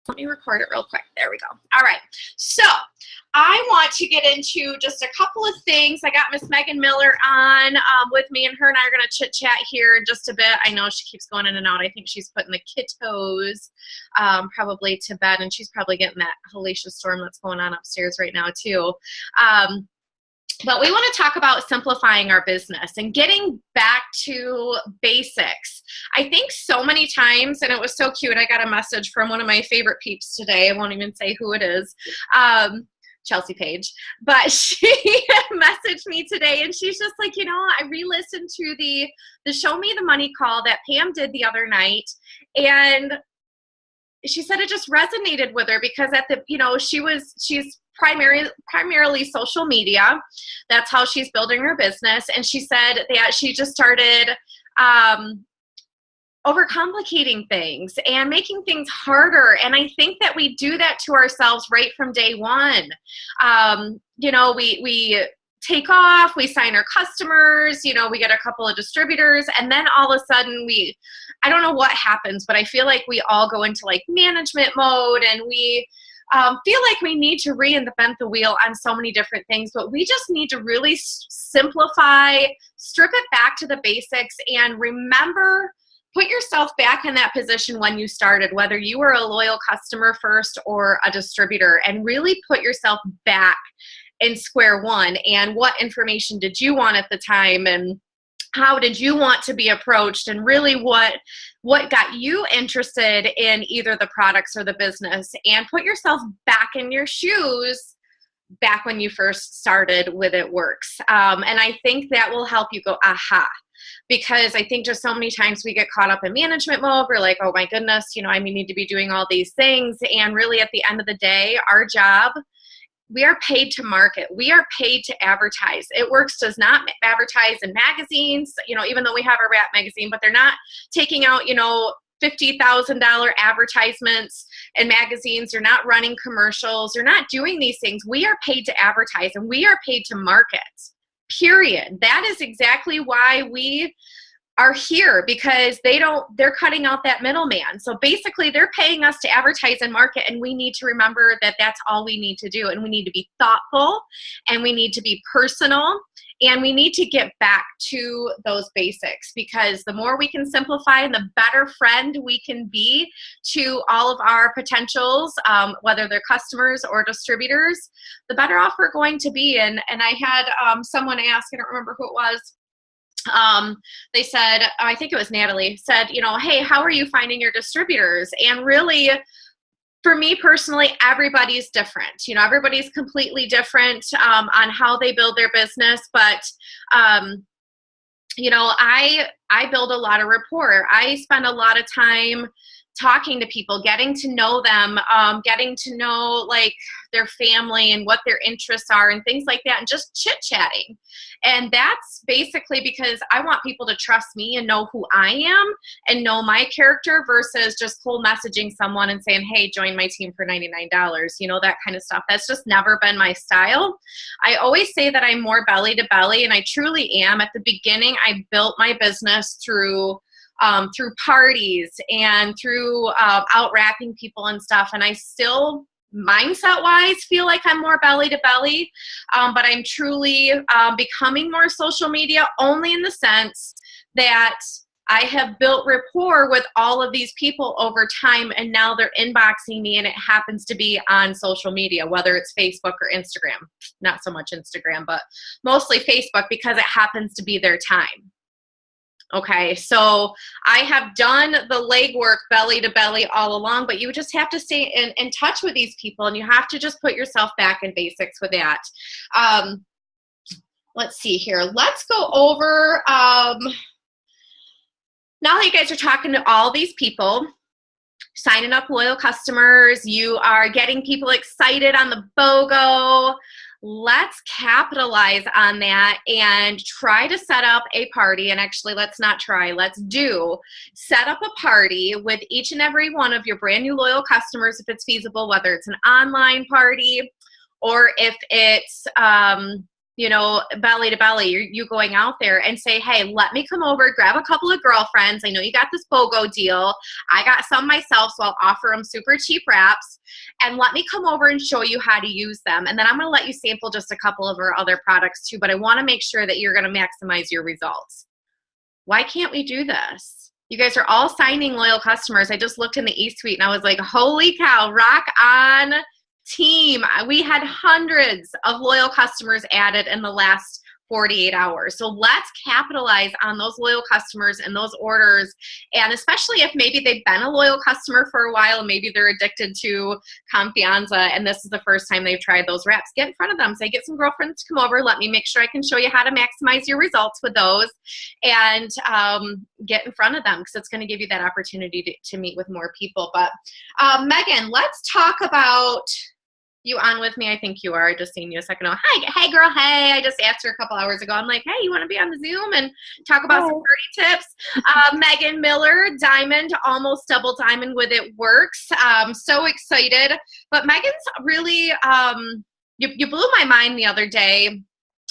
Let me record it real quick. There we go. All right. So I want to get into just a couple of things. I got Miss Meagan Miller on with me, and her and I are going to chit chat here in just a bit. I know she keeps going in and out. I think she's putting the kiddos probably to bed, and she's probably getting that hellacious storm that's going on upstairs right now too. But we want to talk about simplifying our business and getting back to basics. I think so many times, and it was so cute, I got a message from one of my favorite peeps today. I won't even say who it is, Chelsea Page, but she messaged me today, and she's just like, you know, I re-listened to the Show Me the Money call that Pam did the other night, and she said it just resonated with her because at the, you know, she's primarily social media. That's how she's building her business. And she said that she just started overcomplicating things and making things harder. And I think that we do that to ourselves right from day one. You know, we take off, we sign our customers, you know, we get a couple of distributors, and then all of a sudden I don't know what happens, but I feel like we all go into like management mode, and we feel like we need to reinvent the wheel on so many different things, but we just need to really simplify, strip it back to the basics, and remember, put yourself back in that position when you started, whether you were a loyal customer first or a distributor, and really put yourself back in square one. And what information did you want at the time, and how did you want to be approached, and really what got you interested in either the products or the business, and put yourself back in your shoes back when you first started with It Works. And I think that will help you go, aha. Because I think just so many times we get caught up in management mode. We're like, oh my goodness, you know, I need to be doing all these things. And really at the end of the day, our job, we are paid to market. We are paid to advertise. It Works does not advertise in magazines, you know, even though we have a rap magazine, but they're not taking out, you know, $50,000 advertisements in magazines. They're not running commercials. They're not doing these things. We are paid to advertise, and we are paid to market, period. That is exactly why we are here, because they're cutting out that middleman. So basically they're paying us to advertise and market, and we need to remember that that's all we need to do. And we need to be thoughtful, and we need to be personal, and we need to get back to those basics, because the more we can simplify, the better friend we can be to all of our potentials, whether they're customers or distributors, the better off we're going to be. And I had someone ask, I don't remember who it was, they said, I think it was Natalie, said, you know, hey, how are you finding your distributors? And really, for me personally, everybody's different. You know, everybody's completely different on how they build their business. But, you know, I build a lot of rapport. I spend a lot of time talking to people, getting to know them, getting to know like their family and what their interests are and things like that, and just chit-chatting. And that's basically because I want people to trust me and know who I am and know my character, versus just cold messaging someone and saying, hey, join my team for $99, you know, that kind of stuff. That's just never been my style. I always say that I'm more belly to belly, and I truly am. At the beginning, I built my business through parties and through out rapping people and stuff. And I still, mindset-wise, feel like I'm more belly to belly, but I'm truly becoming more social media, only in the sense that I have built rapport with all of these people over time, and now they're inboxing me, and it happens to be on social media, whether it's Facebook or Instagram. Not so much Instagram, but mostly Facebook, because it happens to be their time. Okay, so I have done the legwork belly to belly all along, but you just have to stay in touch with these people, and you have to just put yourself back in basics with that. Let's see here. Let's go over, now that you guys are talking to all these people, signing up loyal customers, you are getting people excited on the BOGO. Let's capitalize on that and try to set up a party. And actually, let's not try, let's set up a party with each and every one of your brand new loyal customers, if it's feasible, whether it's an online party or if it's you know, belly to belly, you going out there and say, hey, let me come over, grab a couple of girlfriends. I know you got this BOGO deal. I got some myself, so I'll offer them super cheap wraps. And let me come over and show you how to use them. And then I'm going to let you sample just a couple of our other products too, but I want to make sure that you're going to maximize your results. Why can't we do this? You guys are all signing loyal customers. I just looked in the e-suite and I was like, holy cow, rock on team. We had hundreds of loyal customers added in the last 48 hours. So let's capitalize on those loyal customers and those orders. And especially if maybe they've been a loyal customer for a while, and maybe they're addicted to Confianza and this is the first time they've tried those wraps, get in front of them. Say, get some girlfriends to come over. Let me make sure I can show you how to maximize your results with those, and get in front of them, because it's going to give you that opportunity to meet with more people. But Meagan, let's talk about, you on with me? I think you are. I just seen you a second ago. Hi, hey girl, hey. I just asked her a couple hours ago. I'm like, hey, you want to be on the Zoom and talk about some party tips? Meagan Miller, Diamond, almost double diamond with It Works. So excited. But Meagan's really, you blew my mind the other day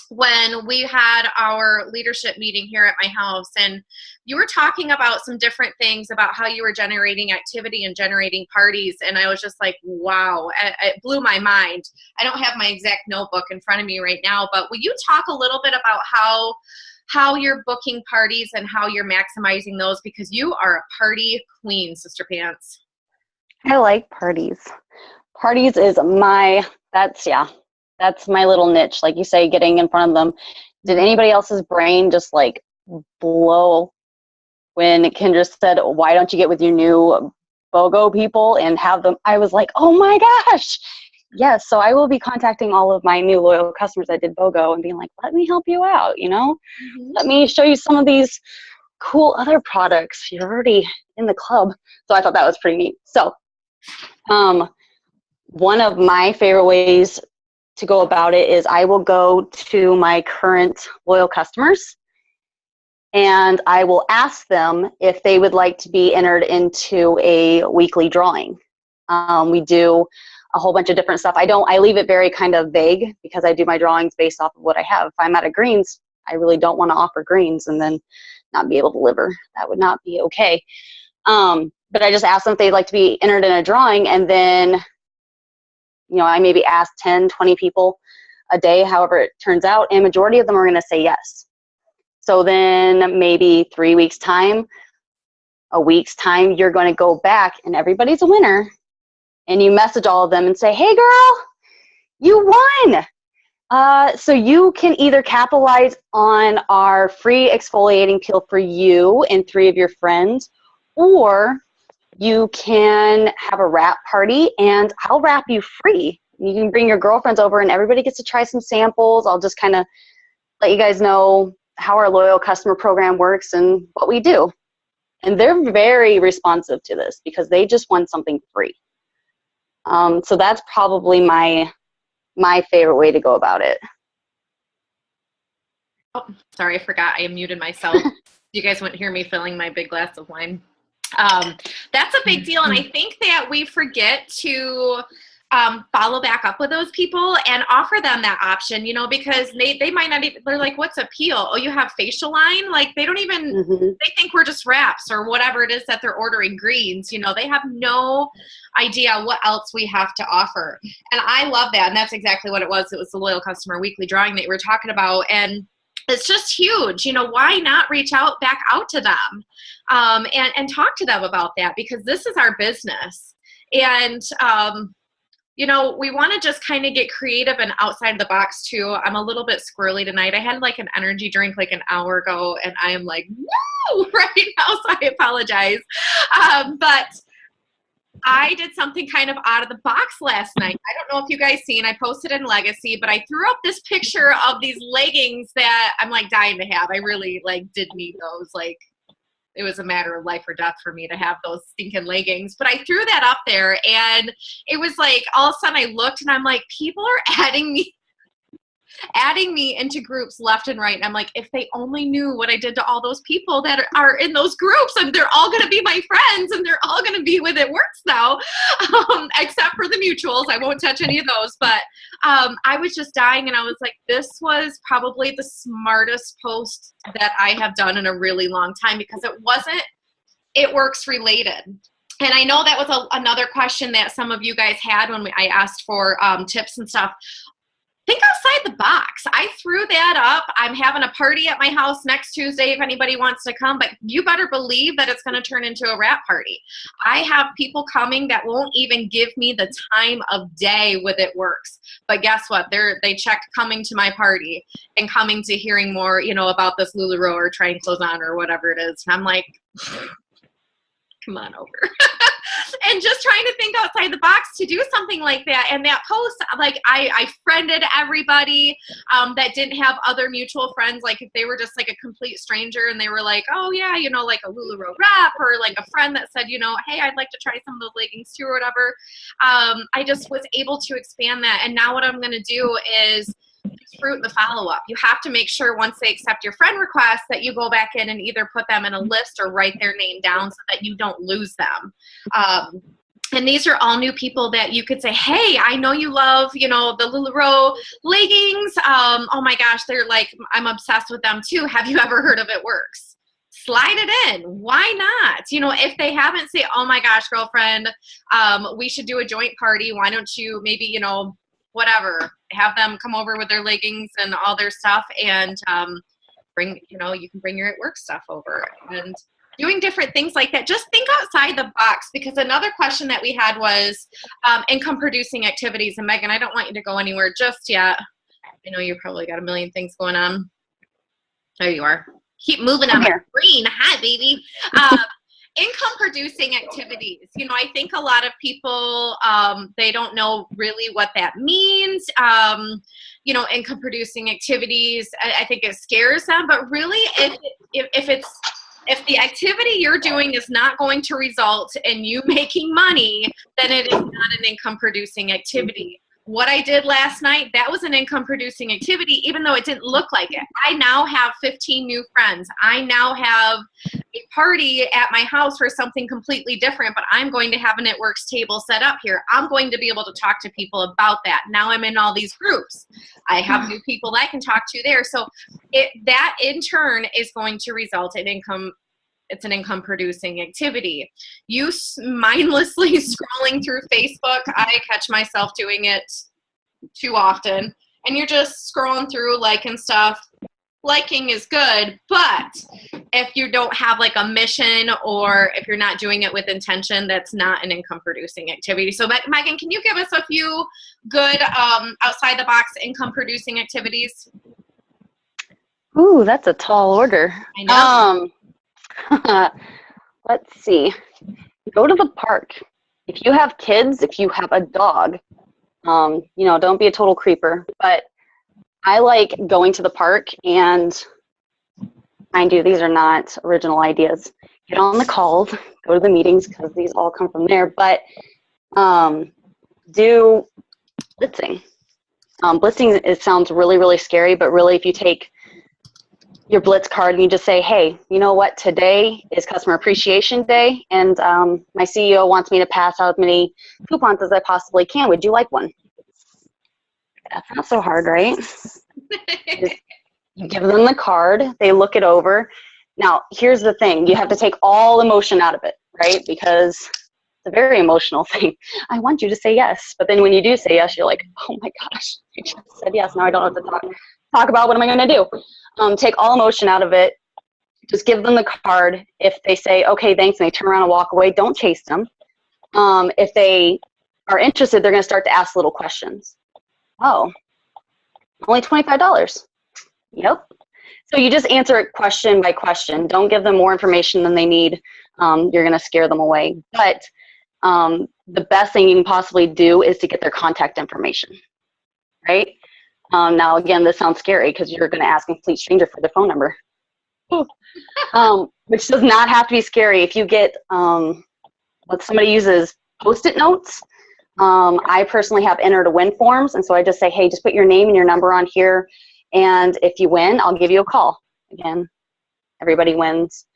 when we had our leadership meeting here at my house, and you were talking about some different things about how you were generating activity and generating parties, and I was just like, wow, it blew my mind. I don't have my exact notebook in front of me right now, but will you talk a little bit about how you're booking parties and how you're maximizing those, because you are a party queen, Sister Pants. I like parties. Parties is that's my little niche. Like you say, getting in front of them. Did anybody else's brain just like blow when Kendra said, why don't you get with your new BOGO people and have them? I was like, oh my gosh. Yes. So I will be contacting all of my new loyal customers that did BOGO and being like, let me help you out, you know? Mm-hmm. Let me show you some of these cool other products. You're already in the club. So I thought that was pretty neat. So one of my favorite ways to go about it is I will go to my current loyal customers and I will ask them if they would like to be entered into a weekly drawing. We do a whole bunch of different stuff. I leave it very kind of vague because I do my drawings based off of what I have. If I'm out of greens, I really don't want to offer greens and then not be able to deliver. That would not be okay. But I just ask them if they'd like to be entered in a drawing, and then I maybe ask 10, 20 people a day, however it turns out, and majority of them are going to say yes. So then maybe 3 weeks time, a week's time, you're going to go back and everybody's a winner, and you message all of them and say, hey girl, you won. So you can either capitalize on our free exfoliating peel for you and 3 of your friends, or you can have a wrap party and I'll wrap you free. You can bring your girlfriends over and everybody gets to try some samples. I'll just kind of let you guys know how our loyal customer program works and what we do. And they're very responsive to this because they just want something free. So that's probably my favorite way to go about it. Oh, sorry, I forgot. I muted myself. You guys wouldn't hear me filling my big glass of wine. That's a big deal, and I think that we forget to follow back up with those people and offer them that option, because they might not even, they're like, what's a peel? Oh, you have facial line? Like, they don't even, they think we're just wraps or whatever it is that they're ordering, greens. They have no idea what else we have to offer. And I love that, and that's exactly what it was. It was the Loyal Customer Weekly Drawing that we were talking about, and it's just huge. Why not reach back out to them and talk to them about that, because this is our business. And, we want to just kind of get creative and outside of the box too. I'm a little bit squirrely tonight. I had like an energy drink like an hour ago and I am like, woo, right now, so I apologize. But I did something kind of out of the box last night. I don't know if you guys seen, I posted in Legacy, but I threw up this picture of these leggings that I'm like dying to have. I really did need those. It was a matter of life or death for me to have those stinking leggings. But I threw that up there and it was like, all of a sudden I looked and I'm like, people are adding me into groups left and right. And I'm like, if they only knew what I did to all those people that are in those groups, and they're all going to be my friends and they're all going to be with It Works now, except for the mutuals. I won't touch any of those, but I was just dying, and I was like, this was probably the smartest post that I have done in a really long time, because it wasn't It Works related. And I know that was another question that some of you guys had when I asked for tips and stuff. Think outside the box. I threw that up. I'm having a party at my house next Tuesday if anybody wants to come, but you better believe that it's going to turn into a wrap party. I have people coming that won't even give me the time of day with It Works. But guess what? They checked coming to my party and coming to hearing more, about this LuLaRoe or trying clothes on or whatever it is. And I'm like, come on over. And just trying to think outside the box to do something like that. And that post, like I friended everybody that didn't have other mutual friends. Like if they were just like a complete stranger and they were like, oh yeah, like a LuLaRoe rep, or like a friend that said, hey, I'd like to try some of those leggings too or whatever. I just was able to expand that. And now what I'm going to do is fruit the follow-up. You have to make sure once they accept your friend request that you go back in and either put them in a list or write their name down so that you don't lose them. And these are all new people that you could say, hey, I know you love, the LuLaRoe leggings. Oh my gosh, they're like, I'm obsessed with them too. Have you ever heard of It Works? Slide it in. Why not? If they haven't, say, oh my gosh, girlfriend, we should do a joint party. Why don't you maybe, whatever, have them come over with their leggings and all their stuff, and bring, you can bring your It Works stuff over, and doing different things like that. Just think outside the box, because another question that we had was income producing activities. And Megan, I don't want you to go anywhere just yet. I know you probably got a million things going on. There you are. Keep moving on my screen. Hi, baby. Income producing activities. I think a lot of people, they don't know really what that means. Income producing activities, I think it scares them, but really if the activity you're doing is not going to result in you making money, then it is not an income producing activity. What I did last night, that was an income producing activity, even though it didn't look like it. I now have 15 new friends. I now have a party at my house for something completely different, but I'm going to have an It Works table set up here. I'm going to be able to talk to people about that. Now I'm in all these groups. I have new people I can talk to there. So that in turn is going to result in income. It's an income producing activity. You mindlessly scrolling through Facebook, I catch myself doing it too often. And you're just scrolling through liking stuff. Liking is good, but if you don't have like a mission, or if you're not doing it with intention, that's not an income producing activity. So Megan, can you give us a few good outside the box income producing activities? Ooh, that's a tall order. I know. Let's see. Go to the park. If you have kids, if you have a dog, don't be a total creeper. But I like going to the park, and mind you, these are not original ideas. Get on the calls, go to the meetings, because these all come from there. But do blitzing. Blitzing, it sounds really, really scary, but really if you take your Blitz card and you just say, hey, you know what, today is Customer Appreciation Day, and my CEO wants me to pass out as many coupons as I possibly can. Would you like one? That's not so hard, right? You give them the card, they look it over. Now, here's the thing. You have to take all emotion out of it, right? Because it's a very emotional thing. I want you to say yes. But then when you do say yes, you're like, oh my gosh, I just said yes. Now I don't have to talk about what am I going to do. Take all emotion out of it. Just give them the card. If they say, okay, thanks, and they turn around and walk away, don't chase them. If they are interested, they're going to start to ask little questions. Oh, only $25. Yep. So you just answer it question by question. Don't give them more information than they need. You're going to scare them away. But the best thing you can possibly do is to get their contact information, right? Now, again, this sounds scary because you're going to ask a complete stranger for their phone number, which does not have to be scary. If you get what somebody uses Post-it notes, I personally have enter to win forms, and so I just say, hey, just put your name and your number on here, and if you win, I'll give you a call. Again, everybody wins.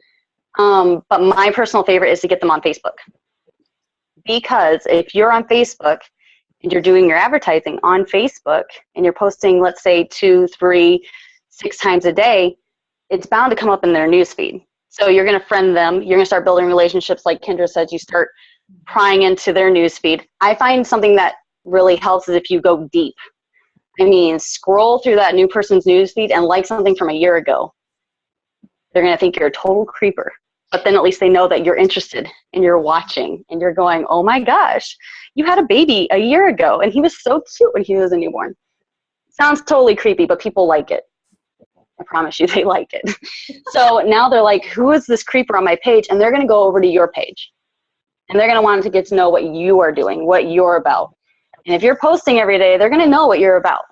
But my personal favorite is to get them on Facebook, because if you're on Facebook and you're doing your advertising on Facebook and you're posting, let's say 2, 3, 6 times a day, it's bound to come up in their newsfeed. So you're going to friend them. You're going to start building relationships. Like Kendra says, you start prying into their newsfeed. I find something that really helps is if you go deep. I mean, scroll through that new person's newsfeed and like something from a year ago. They're going to think you're a total creeper. But then at least they know that you're interested and you're watching and you're going, oh my gosh, you had a baby a year ago and he was so cute when he was a newborn. Sounds totally creepy, but people like it. I promise you they like it. So now they're like, who is this creeper on my page? And they're going to go over to your page. And they're going to want to get to know what you are doing, what you're about. And if you're posting every day, they're going to know what you're about.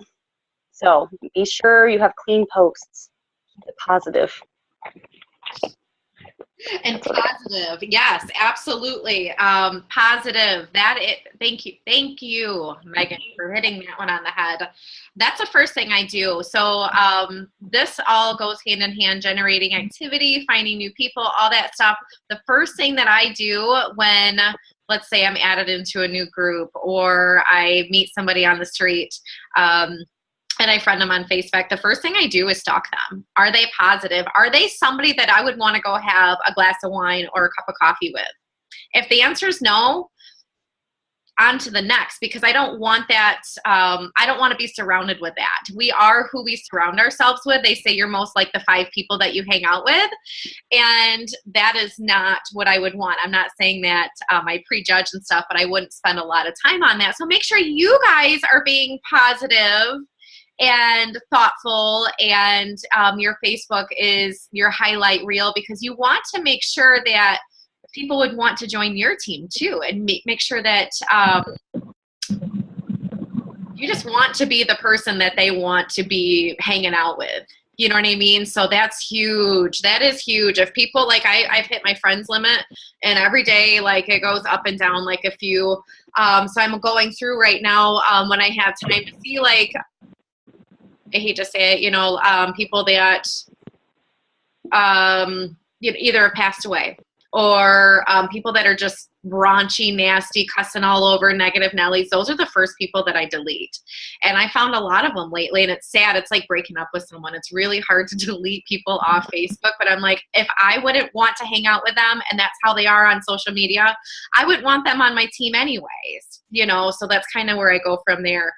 So be sure you have clean posts. Keep it positive. And positive, yes, absolutely. Positive. Thank you, Meagan, for hitting that one on the head. That's the first thing I do. So this all goes hand in hand, generating activity, finding new people, all that stuff. The first thing that I do when, let's say I'm added into a new group or I meet somebody on the street, and I friend them on Facebook, the first thing I do is stalk them. Are they positive? Are they somebody that I would want to go have a glass of wine or a cup of coffee with? If the answer is no, on to the next, because I don't want that. I don't want to be surrounded with that. We are who we surround ourselves with. They say you're most like the 5 people that you hang out with. And that is not what I would want. I'm not saying that I prejudge and stuff, but I wouldn't spend a lot of time on that. So make sure you guys are being positive and thoughtful, and your Facebook is your highlight reel, because you want to make sure that people would want to join your team too, and make sure that you just want to be the person that they want to be hanging out with. You know what I mean? So that's huge. That is huge. If people, like I've hit my friends limit, and every day like it goes up and down like a few. So I'm going through right now when I have time to see, like, I hate to say it, people that either have passed away, or people that are just raunchy, nasty, cussing all over, negative Nellies. Those are the first people that I delete. And I found a lot of them lately, and it's sad. It's like breaking up with someone. It's really hard to delete people off Facebook, but I'm like, if I wouldn't want to hang out with them and that's how they are on social media, I would want them on my team anyways, so that's kind of where I go from there.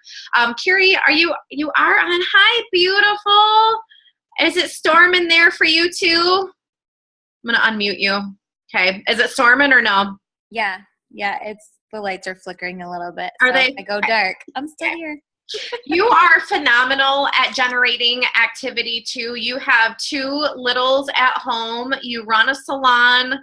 Carrie, you are on? Hi, beautiful. Is it storming there for you too? I'm going to unmute you. Okay. Is it storming or no? Yeah. It's the lights are flickering a little bit. Are they? I go dark. I'm still here. You are phenomenal at generating activity too. You have 2 littles at home. You run a salon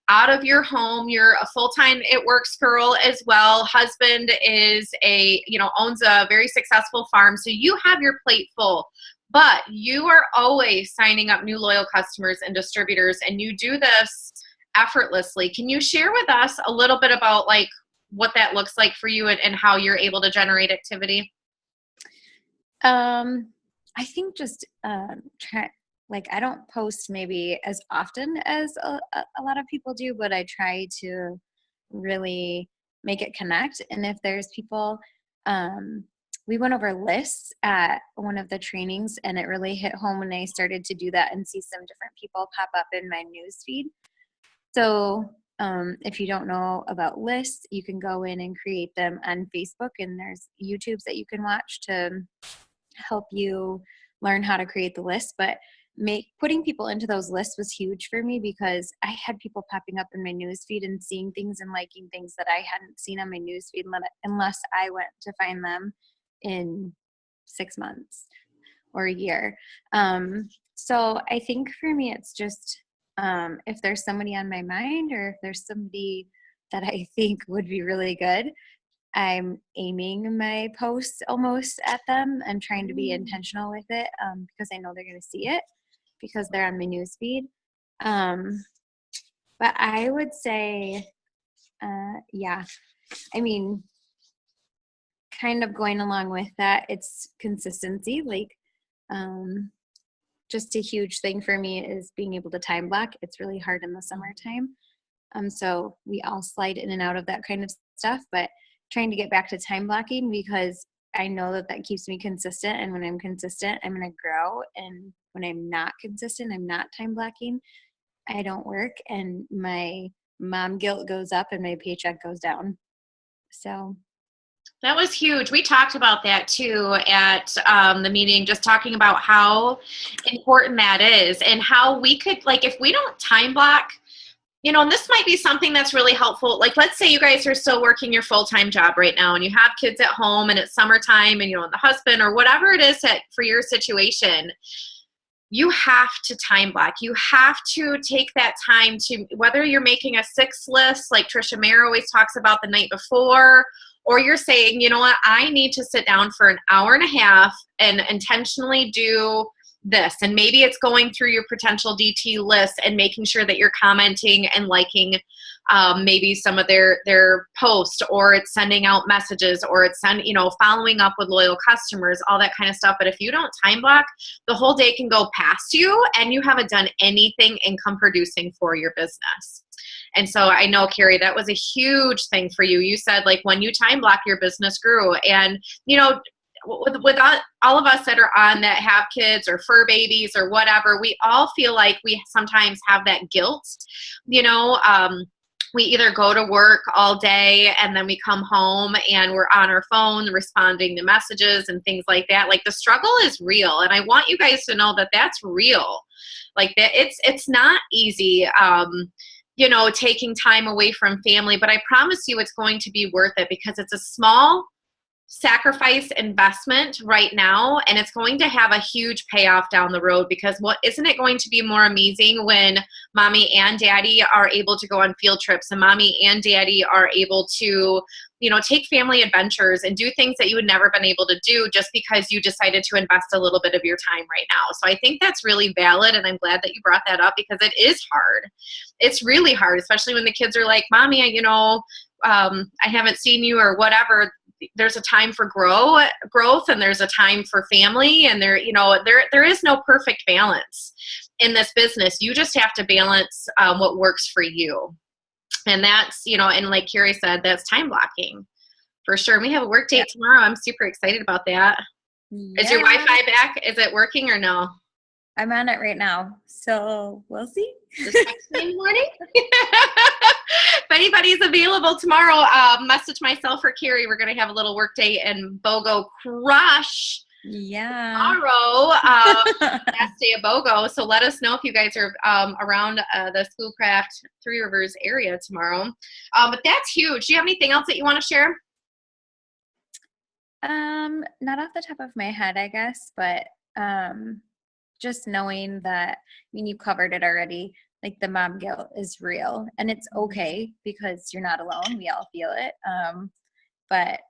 out of your home. You're a full-time It Works girl as well. Husband is owns a very successful farm. So you have your plate full. But you are always signing up new loyal customers and distributors, and you do this effortlessly. Can you share with us a little bit about like what that looks like for you and how you're able to generate activity? I think just I don't post maybe as often as a lot of people do, but I try to really make it connect. And if there's people, we went over lists at one of the trainings, and it really hit home when I started to do that and see some different people pop up in my newsfeed. So if you don't know about lists, you can go in and create them on Facebook, and there's YouTubes that you can watch to help you learn how to create the list. But putting people into those lists was huge for me, because I had people popping up in my newsfeed and seeing things and liking things that I hadn't seen on my newsfeed unless I went to find them in 6 months or a year. So I think for me, it's just if there's somebody on my mind, or if there's somebody that I think would be really good, I'm aiming my posts almost at them and trying to be intentional with it, because I know they're going to see it because they're on my newsfeed. But I would say, kind of going along with that, it's consistency. Just a huge thing for me is being able to time block. It's really hard in the summertime. So we all slide in and out of that kind of stuff, but trying to get back to time blocking, because I know that keeps me consistent. And when I'm consistent, I'm going to grow. And when I'm not consistent, I'm not time blocking, I don't work, and my mom guilt goes up and my paycheck goes down. So that was huge. We talked about that too at the meeting, just talking about how important that is and how we could, like, if we don't time block, you know, and this might be something that's really helpful. Like, let's say you guys are still working your full-time job right now and you have kids at home and it's summertime and, you know, the husband or whatever it is that for your situation, you have to time block. You have to take that time to, whether you're making a 6 list, like Trisha Mayer always talks about the night before, or you're saying, you know what, I need to sit down for an hour and a half and intentionally do this. And maybe it's going through your potential DT list and making sure that you're commenting and liking maybe some of their posts, or it's sending out messages, or it's following up with loyal customers, all that kind of stuff. But if you don't time block, the whole day can go past you and you haven't done anything income producing for your business. And so I know, Carrie, that was a huge thing for you. You said, like, when you time block, your business grew. And, you know, with all of us that are on that have kids or fur babies or whatever, we all feel like we sometimes have that guilt. You know, we either go to work all day and then we come home and we're on our phone responding to messages and things like that. Like, the struggle is real. And I want you guys to know that that's real. Like, that it's not easy, you know, taking time away from family, but I promise you it's going to be worth it, because it's a small sacrifice investment right now, and it's going to have a huge payoff down the road. Because what isn't it going to be more amazing when mommy and daddy are able to go on field trips, and mommy and daddy are able to, you know, take family adventures and do things that you would never been able to do just because you decided to invest a little bit of your time right now. So I think that's really valid, and I'm glad that you brought that up, because it is hard. It's really hard, especially when the kids are like, mommy, you know, I haven't seen you or whatever. There's a time for growth, and there's a time for family, and there is no perfect balance in this business. You just have to balance what works for you. And that's, you know, and like Carrie said, that's time blocking for sure. We have a work date tomorrow. I'm super excited about that. Yeah. Is your Wi-Fi back? Is it working or no? I'm on it right now, so we'll see. Just text me in the morning. If anybody's available tomorrow, message myself or Carrie. We're going to have a little work day and BOGO crush tomorrow. Last day of BOGO. So let us know if you guys are around the Schoolcraft Three Rivers area tomorrow. But that's huge. Do you have anything else that you want to share? Not off the top of my head, I guess, but just knowing that, I mean, you covered it already. Like, the mom guilt is real, and it's okay, because you're not alone. We all feel it. But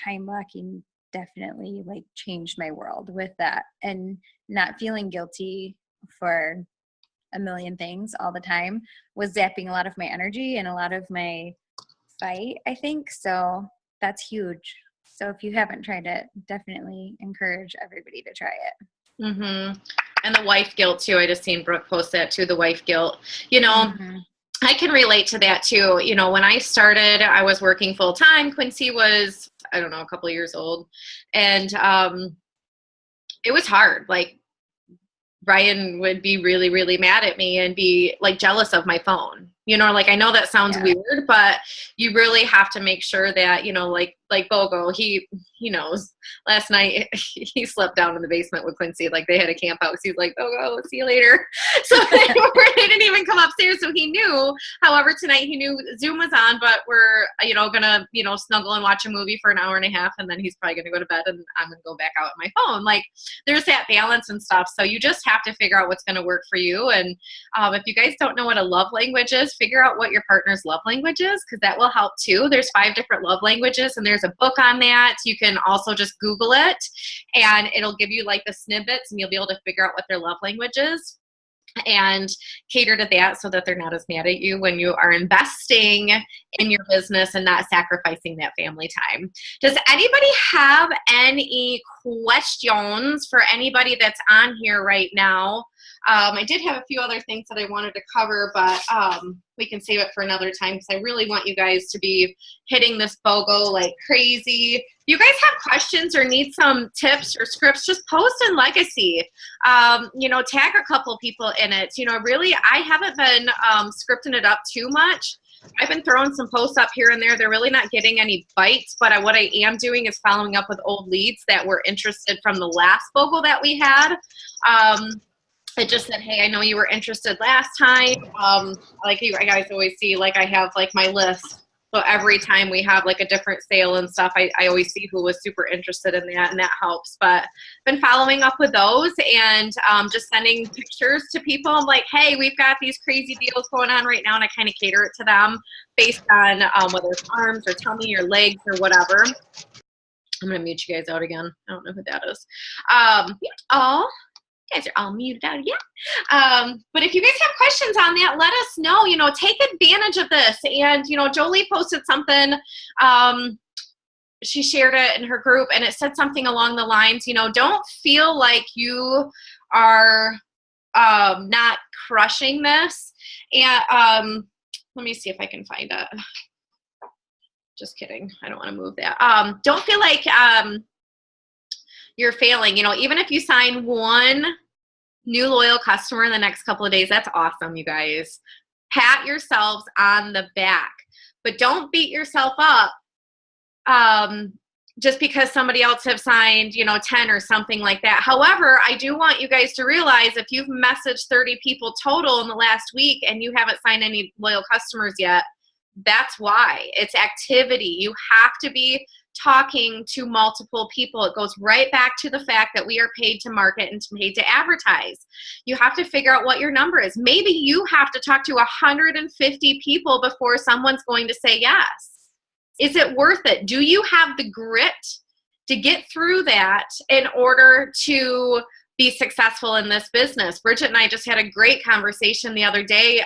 time blocking definitely, like, changed my world with that, and not feeling guilty for a million things all the time was zapping a lot of my energy and a lot of my fight, I think. So that's huge. So if you haven't tried it, definitely encourage everybody to try it. Mm-hmm. And the wife guilt too. I just seen Brooke post that too, the wife guilt. You know, I can relate to that too. You know, when I started, I was working full time. Quincy was, I don't know, a couple of years old. And it was hard. Like, Ryan would be really, really mad at me and be like jealous of my phone. You know, like, I know that sounds weird, but you really have to make sure that, you know, like BOGO, he knows. Last night he slept down in the basement with Quincy. Like, they had a camp out. He's like, BOGO, see you later. So they didn't even come upstairs. So he knew. However, tonight he knew Zoom was on, but we're, you know, gonna, you know, snuggle and watch a movie for an hour and a half, and then he's probably gonna go to bed, and I'm gonna go back out on my phone. Like, there's that balance and stuff. So you just have to figure out what's gonna work for you. And if you guys don't know what a love language is, figure out what your partner's love language is, because that will help too. There's 5 different love languages, and there's a book on that. You can also just Google it, and it'll give you like the snippets, and you'll be able to figure out what their love language is and cater to that so that they're not as mad at you when you are investing in your business and not sacrificing that family time. Does anybody have any questions for anybody that's on here right now? I did have a few other things that I wanted to cover, but we can save it for another time because I really want you guys to be hitting this BOGO like crazy. If you guys have questions or need some tips or scripts, just post in Legacy. Tag a couple people in it. Really, I haven't been scripting it up too much. I've been throwing some posts up here and there. They're really not getting any bites, but what I am doing is following up with old leads that were interested from the last BOGO that we had. I just said, hey, I know you were interested last time. Like you guys always see, like I have like my list. So every time we have like a different sale and stuff, I always see who was super interested in that, and that helps. But been following up with those and just sending pictures to people. I'm like, hey, we've got these crazy deals going on right now, and I kind of cater it to them based on whether it's arms or tummy or legs or whatever. I'm going to mute you guys out again. I don't know who that is. You guys are all muted out again. But if you guys have questions on that, let us know. Take advantage of this. And, Jolie posted something. She shared it in her group, and it said something along the lines, don't feel like you are not crushing this. And let me see if I can find it. Just kidding. I don't want to move that. Don't feel like you're failing. Even if you sign one new loyal customer in the next couple of days, that's awesome, you guys. Pat yourselves on the back, but don't beat yourself up just because somebody else have signed, 10 or something like that. However, I do want you guys to realize if you've messaged 30 people total in the last week and you haven't signed any loyal customers yet, that's why. It's activity. You have to be talking to multiple people. It goes right back to the fact that we are paid to market and paid to advertise. You have to figure out what your number is. Maybe you have to talk to 150 people before someone's going to say yes. Is it worth it? Do you have the grit to get through that in order to be successful in this business? Bridget and I just had a great conversation the other day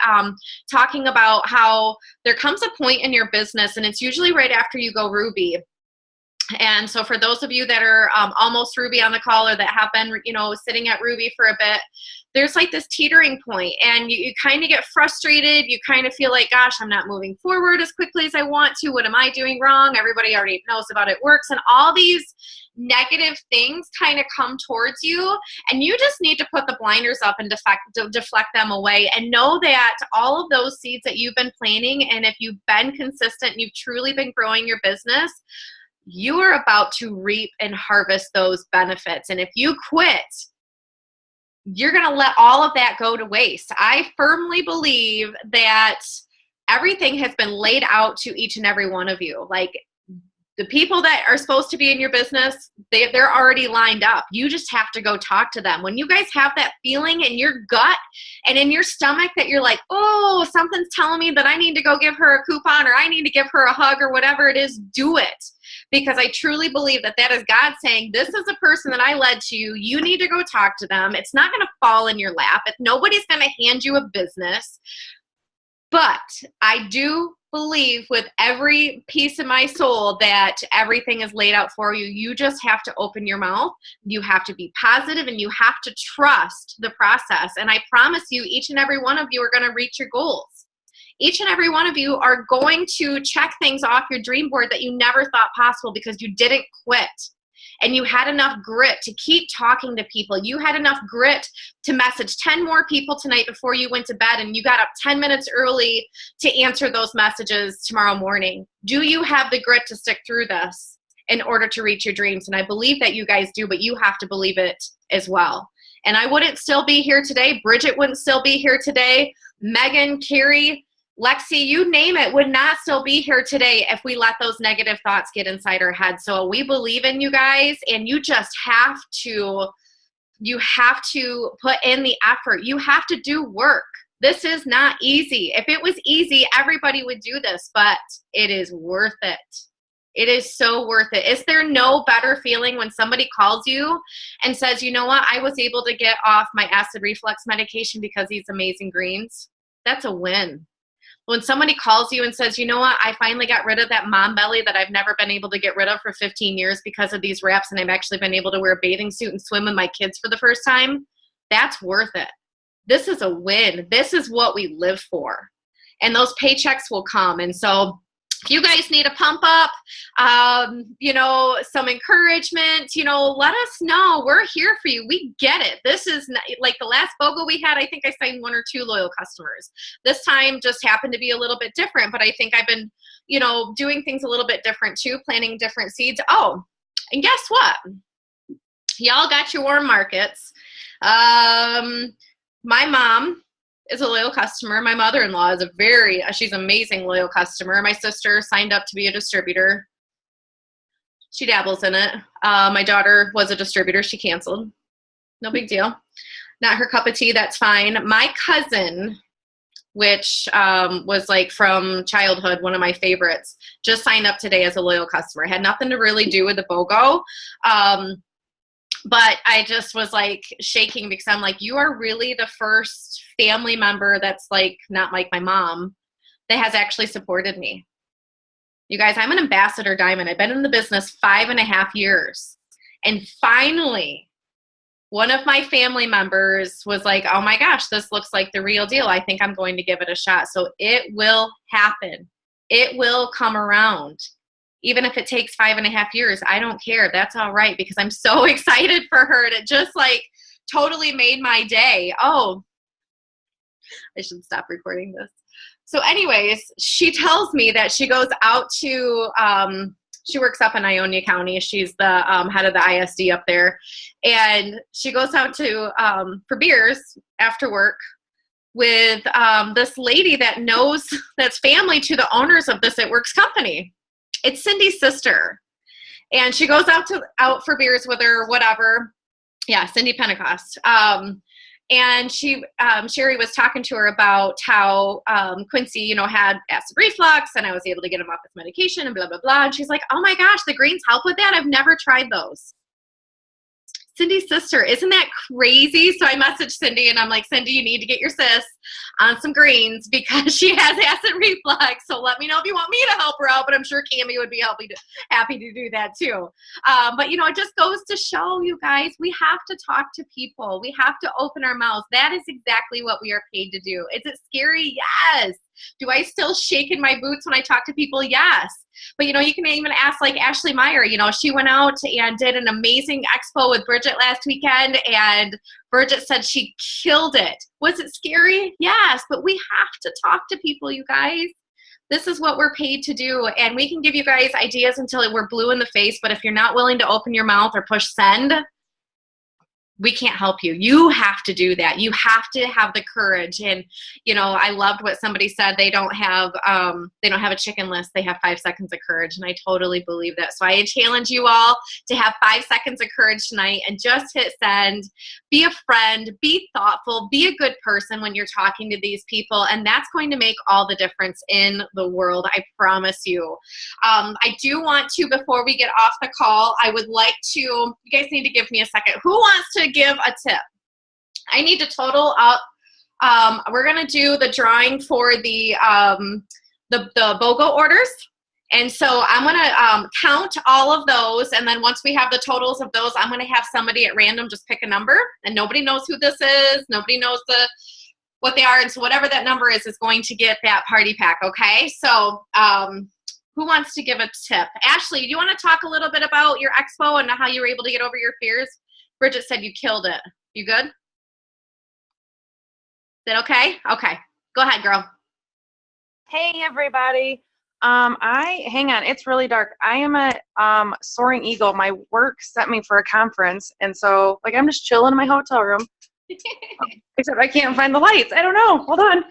talking about how there comes a point in your business, and it's usually right after you go Ruby. And so for those of you that are almost Ruby on the call or that have been, sitting at Ruby for a bit, there's like this teetering point, and you kind of get frustrated. You kind of feel like, gosh, I'm not moving forward as quickly as I want to. What am I doing wrong? Everybody already knows about it works. And all these negative things kind of come towards you, and you just need to put the blinders up and deflect them away, and know that all of those seeds that you've been planting, and if you've been consistent and you've truly been growing your business, you are about to reap and harvest those benefits. And if you quit, you're going to let all of that go to waste. I firmly believe that everything has been laid out to each and every one of you. Like, the people that are supposed to be in your business, they're already lined up. You just have to go talk to them. When you guys have that feeling in your gut and in your stomach that you're like, oh, something's telling me that I need to go give her a coupon, or I need to give her a hug, or whatever it is, do it. Because I truly believe that is God saying, this is a person that I led to you. You need to go talk to them. It's not going to fall in your lap. Nobody's going to hand you a business. But I do believe with every piece of my soul that everything is laid out for you. You just have to open your mouth. You have to be positive, and you have to trust the process. And I promise you, each and every one of you are going to reach your goals. Each and every one of you are going to check things off your dream board that you never thought possible because you didn't quit. And you had enough grit to keep talking to people. You had enough grit to message 10 more people tonight before you went to bed, and you got up 10 minutes early to answer those messages tomorrow morning. Do you have the grit to stick through this in order to reach your dreams? And I believe that you guys do, but you have to believe it as well. And I wouldn't still be here today. Bridget wouldn't still be here today. Meagan, Carrie, Lexi, you name it, would not still be here today if we let those negative thoughts get inside our heads. So we believe in you guys, and you just have to put in the effort. You have to do work. This is not easy. If it was easy, everybody would do this, but it is worth it. It is so worth it. Is there no better feeling when somebody calls you and says, you know what, I was able to get off my acid reflux medication because these amazing greens? That's a win. When somebody calls you and says, you know what, I finally got rid of that mom belly that I've never been able to get rid of for 15 years because of these wraps, and I've actually been able to wear a bathing suit and swim with my kids for the first time, that's worth it. this is a win. This is what we live for. And those paychecks will come. And so if you guys need a pump up, you know, some encouragement, you know, let us know. We're here for you. We get it. This is not, like the last BOGO we had, I think I signed 1 or 2 loyal customers. This time just happened to be a little bit different, but I think I've been, you know, doing things a little bit different too, planting different seeds. Oh, and guess what? Y'all got your warm markets. My mom is a loyal customer. My mother-in-law is she's an amazing loyal customer. My sister signed up to be a distributor. She dabbles in it. My daughter was a distributor. She canceled. No big deal. Not her cup of tea. That's fine. My cousin, which was like from childhood, one of my favorites, just signed up today as a loyal customer. Had nothing to really do with the BOGO. But I just was like shaking because I'm like, you are really the first family member that's like, not like my mom, that has actually supported me. You guys, I'm an ambassador diamond. I've been in the business 5.5 years. And finally, one of my family members was like, oh my gosh, this looks like the real deal. I think I'm going to give it a shot. So it will happen. It will come around. Even if it takes 5.5 years, I don't care. That's all right, because I'm so excited for her. And it just like totally made my day. Oh, I should stop recording this. So anyways, she tells me that she goes out to, she works up in Ionia County. She's the head of the ISD up there. And she goes out to, for beers after work with this lady that knows, that's family to the owners of this It Works company. It's Cindy's sister. And she goes out for beers with her, whatever. Yeah, Cindy Pentecost. And she, Sherry was talking to her about how Quincy, you know, had acid reflux, and I was able to get him off his medication and blah, blah, blah. And she's like, oh my gosh, the greens help with that? I've never tried those. Cindy's sister, isn't that crazy? So I messaged Cindy and I'm like, Cindy, you need to get your sis on some greens because she has acid reflux. So let me know if you want me to help her out, but I'm sure Cammie would be happy to do that too. But you know, it just goes to show you guys, we have to talk to people. We have to open our mouths. That is exactly what we are paid to do. Is it scary? Yes. Do I still shake in my boots when I talk to people? Yes. But, you know, you can even ask like Ashley Meyer, you know, she went out and did an amazing expo with Bridget last weekend, and Bridget said she killed it. Was it scary? Yes, but we have to talk to people, you guys. This is what we're paid to do, and we can give you guys ideas until we're blue in the face, but if you're not willing to open your mouth or push send, we can't help you. You have to do that. You have to have the courage. And, you know, I loved what somebody said. They don't have a chicken list. They have 5 seconds of courage. And I totally believe that. So I challenge you all to have 5 seconds of courage tonight and just hit send. Be a friend, be thoughtful, be a good person when you're talking to these people. And that's going to make all the difference in the world. I promise you. I do want to, before we get off the call, I would like to, you guys need to give me a second. Who wants to give a tip? I need to total up. We're going to do the drawing for the BOGO orders. And so I'm going to count all of those. And then once we have the totals of those, I'm going to have somebody at random just pick a number. And nobody knows who this is. Nobody knows what they are. And so whatever that number is going to get that party pack. Okay. So who wants to give a tip? Ashley, do you want to talk a little bit about your expo and how you were able to get over your fears? Bridget said you killed it. You good? Is that okay? Okay. Go ahead, girl. Hey, everybody. Hang on. It's really dark. I am at Soaring Eagle. My work sent me for a conference. And so, like, I'm just chilling in my hotel room. Except I can't find the lights. I don't know. Hold on.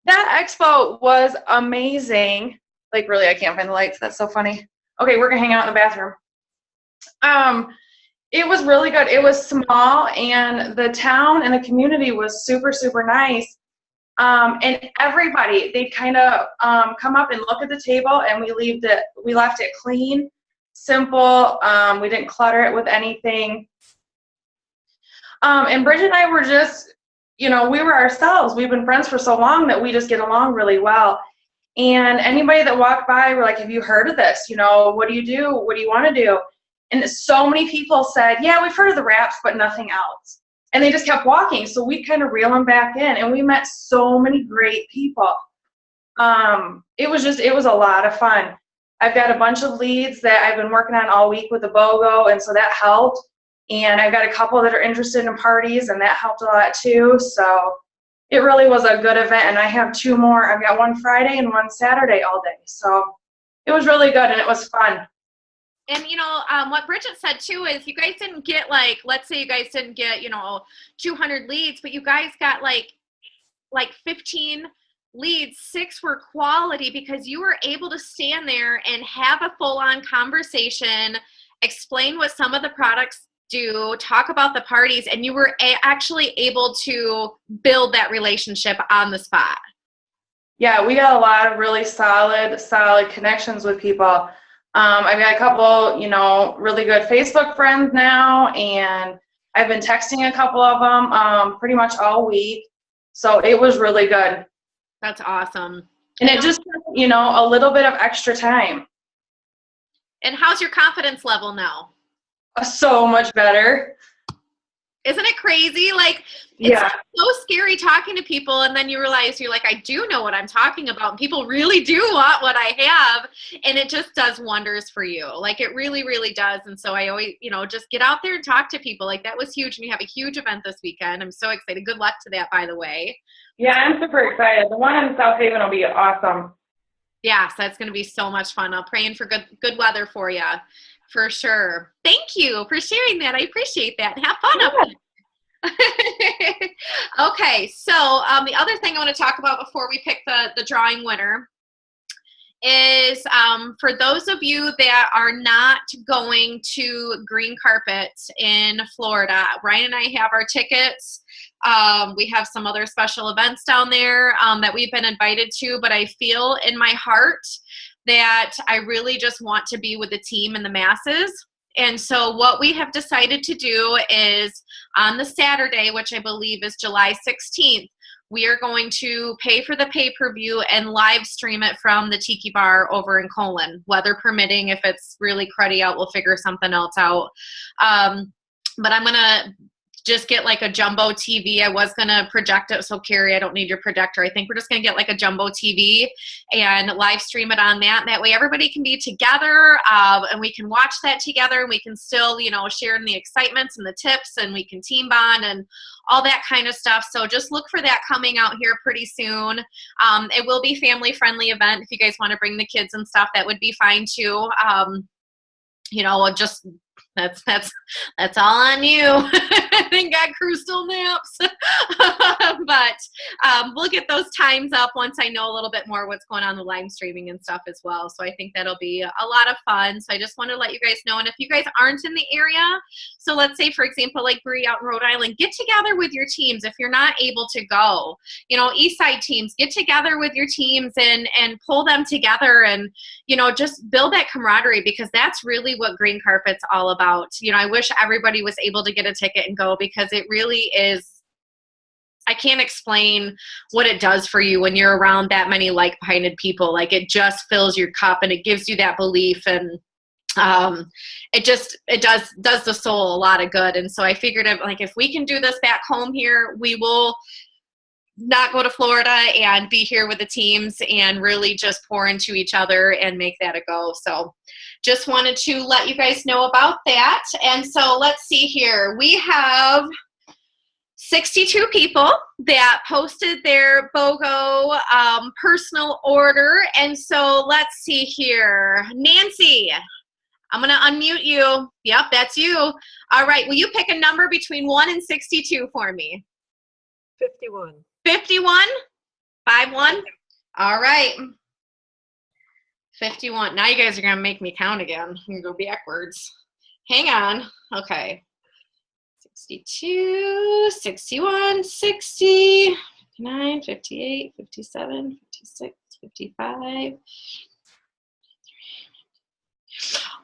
That expo was amazing. Like, really, I can't find the lights. That's so funny. Okay, we're going to hang out in the bathroom. It was really good. It was small, and the town and the community was super, super nice. And everybody, they'd kind of come up and look at the table, and we left it clean, simple. We didn't clutter it with anything. And Bridget and I were just, you know, we were ourselves. We've been friends for so long that we just get along really well. And anybody that walked by were like, have you heard of this? You know, what do you do? What do you want to do? And so many people said, yeah, we've heard of the wraps, but nothing else. and they just kept walking. So we kind of reel them back in, and we met so many great people. It was a lot of fun. I've got a bunch of leads that I've been working on all week with the BOGO, and so that helped. And I've got a couple that are interested in parties, and that helped a lot too. So it really was a good event, and I have 2 more. I've got one Friday and one Saturday all day. So it was really good, and it was fun. And, what Bridget said, too, is you guys didn't get, like, let's say you guys didn't get, 200 leads, but you guys got, like 15 leads. 6 were quality because you were able to stand there and have a full-on conversation, explain what some of the products do, talk about the parties, and you were actually able to build that relationship on the spot. Yeah, we got a lot of really solid connections with people. I've got a couple, really good Facebook friends now, and I've been texting a couple of them pretty much all week. So it was really good. That's awesome. And it just took, a little bit of extra time. And how's your confidence level now? So much better. Isn't it crazy? Like, it's so scary talking to people, and then you realize you're like, I do know what I'm talking about, and people really do want what I have, and it just does wonders for you. Like, it really, really does. And so I always, just get out there and talk to people. Like, that was huge, and you have a huge event this weekend. I'm so excited. Good luck to that, by the way. Yeah, I'm super excited. The one in South Haven will be awesome. Yeah, so that's going to be so much fun. I'm praying for good weather for you. For sure. Thank you for sharing that. I appreciate that. Have fun up there. Okay, so the other thing I want to talk about before we pick the drawing winner is for those of you that are not going to Green Carpet in Florida, Ryan and I have our tickets. We have some other special events down there that we've been invited to, but I feel in my heart that I really just want to be with the team and the masses. And so what we have decided to do is on the Saturday, which I believe is July 16th, we are going to pay for the pay-per-view and live stream it from the Tiki Bar over in Colon, weather permitting. If it's really cruddy out, we'll figure something else out. But I'm going to just get like a jumbo TV. I was going to project it. So Carrie, I don't need your projector. I think we're just going to get like a jumbo TV and live stream it on that. That way everybody can be together and we can watch that together, and we can still, share in the excitements and the tips, and we can team bond and all that kind of stuff. So just look for that coming out here pretty soon. It will be family friendly event. If you guys want to bring the kids and stuff, that would be fine too. Just that's all on you. I think got crystal naps. But we'll get those times up once I know a little bit more what's going on the live streaming and stuff as well. So I think that'll be a lot of fun. So I just want to let you guys know. And if you guys aren't in the area, so let's say, for example, like Bree out in Rhode Island, get together with your teams. If you're not able to go, East Side teams, get together with your teams and pull them together and, just build that camaraderie, because that's really what Green Carpet's all about. I wish everybody was able to get a ticket and go, because it really is, I can't explain what it does for you when you're around that many like-minded people. Like, it just fills your cup and it gives you that belief, and it does the soul a lot of good. And so I figured, if we can do this back home here, we will not go to Florida and be here with the teams and really just pour into each other and make that a go. So just wanted to let you guys know about that. And so let's see here. We have 62 people that posted their BOGO personal order. And so let's see here. Nancy, I'm going to unmute you. Yep, that's you. All right. Will you pick a number between 1 and 62 for me? 51. 51? 51? All right. 51. Now you guys are going to make me count again. I'm going to go backwards. Hang on. Okay. 62, 61, 60, 59, 58, 57, 56, 55.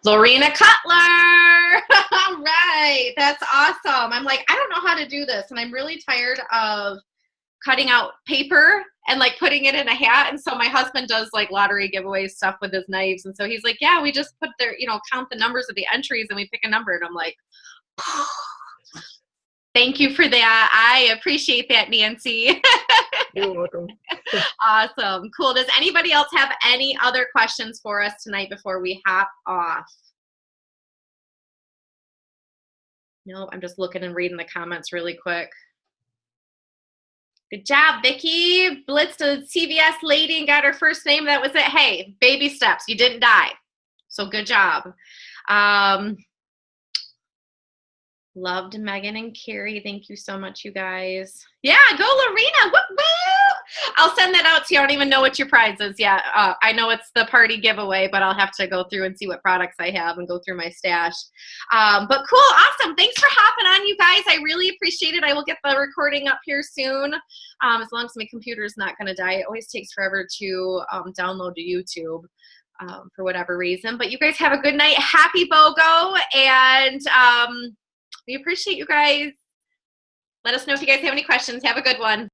Lorena Cutler. All right. That's awesome. I'm like, I don't know how to do this, and I'm really tired of cutting out paper and putting it in a hat. And so my husband does lottery giveaway stuff with his knives. And so he's like, yeah, we just put count the numbers of the entries and we pick a number. And I'm like, Thank you for that. I appreciate that, Nancy. You're welcome. Awesome. Cool. Does anybody else have any other questions for us tonight before we hop off? No, I'm just looking and reading the comments really quick. Good job, Vicki. Blitzed a CVS lady and got her first name. That was it. Hey, baby steps. You didn't die. So good job. Loved Meagan and Carrie. Thank you so much, you guys. Yeah, go Lorena. Woo, woo. I'll send that out to you. I don't even know what your prize is yet. I know it's the party giveaway, but I'll have to go through and see what products I have and go through my stash. But cool, awesome. Thanks for hopping on, you guys. I really appreciate it. I will get the recording up here soon. As long as my computer is not going to die. It always takes forever to download to YouTube. For whatever reason. But you guys have a good night. Happy BOGO. And we appreciate you guys. Let us know if you guys have any questions. Have a good one.